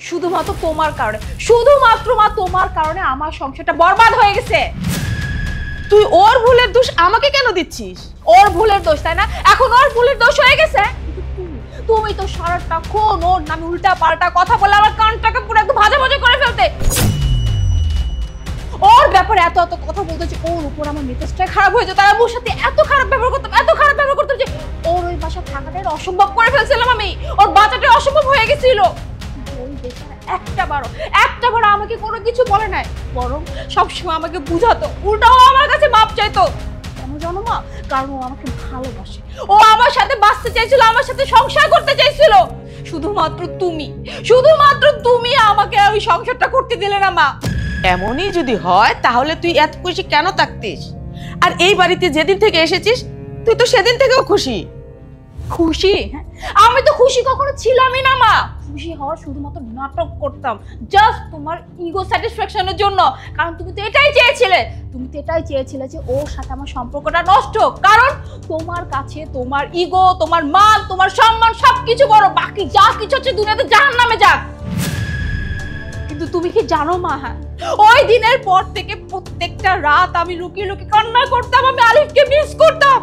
শুধুমাত্র তোমার কারণে, শুধুমাত্র মা তোমার কারণে আমার সংসারটা বরবাদ হয়ে গেছে। তুই ওর ভুলের দোষ আমাকে কেন দিচ্ছিস? ওর ভুলের দোষ, তাই না? এখন ওর ভুলের দোষ হয়ে গেছে। তুমি তো সারাটাক্ষণ ওর নামে উল্টা পাল্টা কথা বলে আমার কানটাকে পুরো একদম ভাজা ভাজা করে ফেলতে। ওর ব্যাপারে এত এত কথা বলতে যে ওর উপর আমার মেজাজটা খারাপ হয়ে যেত, আর ওর সাথে এত খারাপ ব্যবহার করতাম, এত খারাপ ব্যবহার করতাম যে ওর ওই বাসা থাকাটাই অসম্ভব করে ফেলছিলাম আমি। ওর বাঁচাটাই অসম্ভব হয়ে গেছিল। ওই বেচারা একটা বারো আমাকে কোনো কিছু বলে নাই, বরং সবসময় আমাকে বুঝাতো, উল্টাও আমার কাছে মাপ চাইতো। কেন জানো মা? কারণ ও আমাকে ভালোবাসে, ও আমার সাথে বাঁচতে চাইছিল, আমার সাথে সংসার করতে চাইছিল। শুধুমাত্র তুমি আমাকে ওই সংসারটা করতে দিলে না মা। এমনই যদি হয় তাহলে তুই এত খুশি কেন থাকতিস? আর এই বাড়িতে যেদিন থেকে এসেছিস তুই তো সেদিন থেকেও খুশি। খুশি? আমি তো খুশি কখনো ছিলামই না মা। খুশি হওয়ার শুধুমাত্র নাটক করতাম, জাস্ট তোমার ইগো স্যাটিসফ্যাকশনের জন্য। কারণ তুমি তো এটাই চেয়েছিলে যে ওর সাথে আমার সম্পর্কটা নষ্ট। কারণ তোমার কাছে তোমার ইগো, তোমার মান, তোমার সম্মান সবকিছু বড়, বাকি যা কিছু হচ্ছে দুনিয়াতে জাহান্নামে যাক। কিন্তু তুমি কি জানো মা, হ্যাঁ ওই দিনের পর থেকে প্রত্যেকটা রাত আমি লুকিয়ে লুকিয়ে কান্না করতাম, আমি আলিফকে মিস করতাম।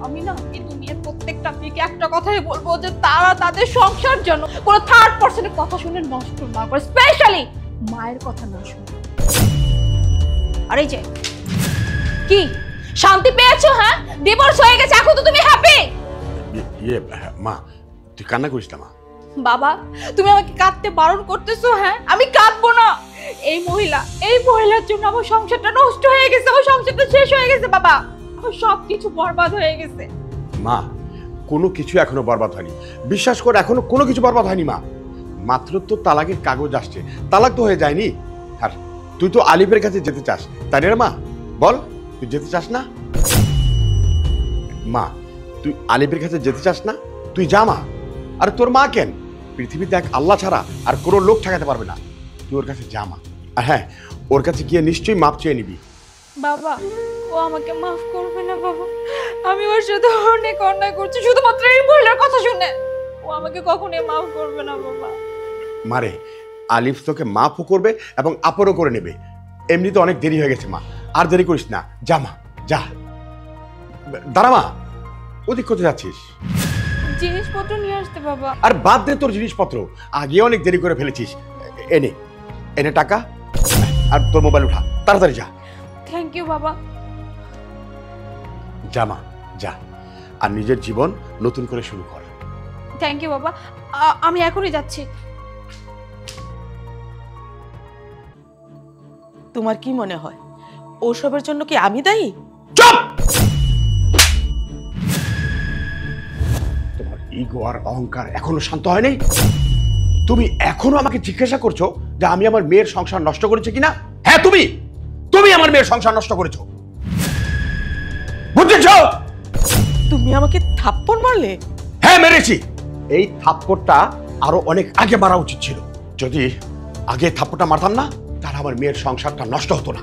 আমি না এই দুনিয়ার প্রত্যেকটা মেয়েকে একটা কথাই বলবো যে তারা তাদের সংসার জন্য কোনো থার্ড পার্সনের কথা শুনে নষ্ট না করে, স্পেশালি মায়ের কথা না শুনে। আর এই যে কি শান্তি পেয়েছো? হ্যাঁ ডিভোর্স হয়ে গেছে, এখন তো তুমি হ্যাপি। মা তুই কান্না করিস না মা। বাবা তুমি আমাকে কাঁদতে বারণ করতেছো। হ্যাঁ আমি কাঁদবো না। এই মহিলার জন্য আমার সংসারটা নষ্ট হয়ে গেছে, আমার সংসারটা শেষ হয়ে গেছে বাবা, আমার সবকিছু বরবাদ হয়ে গেছে। মা কোনো কিছু এখনো বরবাদ হয়নি, বিশ্বাস কর, এখনো কোনো কিছু বরবাদ হয়নি মা। মাত্র তো তালাকের কাগজ আসছে, তালাক তো হয়ে যায়নি। আর তুই তো আলিফের কাছে যেতে চাস, তাই না মা? বল তুই যেতে চাস না? মা তুই আলিফের কাছে যেতে চাস না? তুই যা মা। আর তোর মা কেন, পৃথিবীতে এক আল্লাহ ছাড়া আর কোনো লোক ঠেকাতে পারবে না। তুই ওর কাছে যা মা। আর হ্যাঁ, ওর কাছে গিয়ে নিশ্চয়ই মাপ চেয়ে নিবি। বাবা ও আমাকে মাফ করবে না বাবা, আমি ওর সাথে অনেক অন্যায় করছি শুধুমাত্র এই মহিলার কথা শুনে। ও আমাকে কখনোই মাফ করবে না বাবা। মারে আলিফ তোকে মাফও করবে এবং আপরও করে নেবে। এমনিতে অনেক দেরি হয়ে গেছে মা, আর দেরি করিস না, যা মা যা। দাঁড়া মা, ওদিক কোথায় যাচ্ছিস? জিনিসপত্র নিয়ে আসতে বাবা। আর বাদ দে তোর জিনিসপত্র, আগে অনেক দেরি করে ফেলেছিস। এনে এনে টাকা আর তোর মোবাইল উঠা, তাড়াতাড়ি যা। থ্যাংক ইউ বাবা। যা মা যা, আর নিজের জীবন নতুন করে শুরু কর। থ্যাংক ইউ বাবা, আমি এখনই যাচ্ছি। তোমার কি মনে হয় ওসবের জন্য কি আমি দায়ী? চুপ! তোমার ইগো আর অহংকার এখনো শান্ত হয় নাই? তুমি এখনো আমাকে জিজ্ঞাসা করছো যে আমি আমার মেয়ের সংসার নষ্ট করেছি কিনা? হ্যাঁ তুমি আমার মেয়ের সংসার নষ্ট করেছো, বুঝেছো? তুমি আমাকে থাপ্পড় মারলে? হ্যাঁ মেরেছি। এই থাপ্পড়টা আরো অনেক আগে মারা উচিত ছিল। যদি আগে থাপ্পড়টা মারতাম না তাহলে আমার মেয়ের সংসারটা নষ্ট হতো না,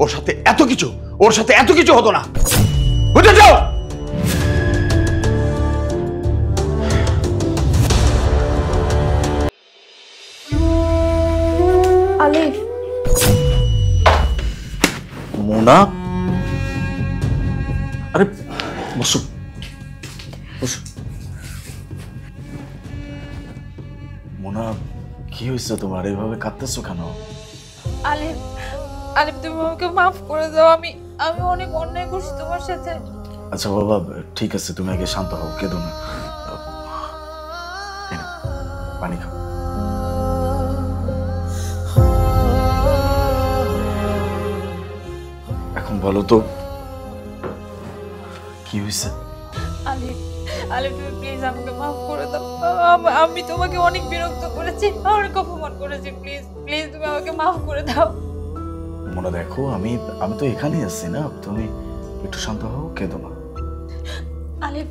ওর সাথে এত কিছু হতো না, বুঝেছো? আলিফ। মোনা, আরে বসো বসো। মোনা কি হয়েছে তোমার, এইভাবে কাঁদতেছো কেন? আলিফ তুমি আমাকে মাফ করে দাও, আমি অনেক অন্যায় করছি তোমার সাথে। আচ্ছা বাবা ঠিক আছে, তুমি আগে শান্ত হও, কেঁদো না। পানি খাও। এখন বলো তো কি হয়েছে? আলিফ তুমি প্লিজ আমাকে মাফ করে দাও। আমি তোমাকে অনেক বিরক্ত করেছি, অনেক অপমান করেছি, প্লিজ তুমি আমাকে মাফ করে দাও। মোনা দেখো, আমি তো এখানেই আছি না, তুমি একটু শান্ত হও, কেঁদো না। আলিফ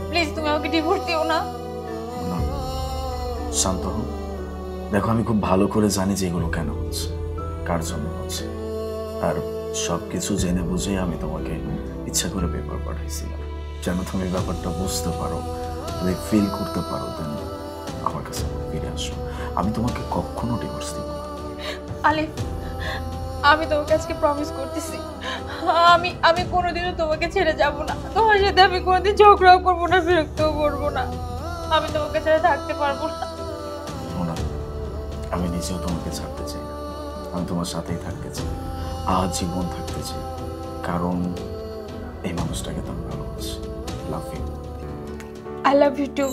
প্লিজ তুমি আমাকে ডিভোর্স দিও না। শান্ত হও। দেখো আমি খুব ভালো করে জানি যে এগুলো কেন হচ্ছে, কার জন্য হচ্ছে, আর সবকিছু জেনে বুঝে আমি তোমাকে ইচ্ছা করে পেপার পাঠাইছিলাম যেন তুমি ব্যাপারটা বুঝতে পারো, তুমি ফিল করতে পারো, দেন আমার কাছে আমি তোমাকে কখনো ডিভোর্স দিব না। আলিফ, আমি তোমাকে আজকে প্রমিস করতেছি, আমি আমি কোনোদিনও তোমাকে ছেড়ে যাব না। তোমার সাথে আমি কোনোদিন ঝগড়াও করবো না, বিরক্তও করবো না। আমি তোমাকে ছাড়া থাকতে পারবো না। মোনা, আমি নিজেও তোমাকে ছাড়তে চাই না। আমি তোমার সাথেই থাকতে চাই, আজীবন থাকতে চাই, কারণ এই মানুষটাকে তো আমি ভালোবাসি। Love you. I love you two.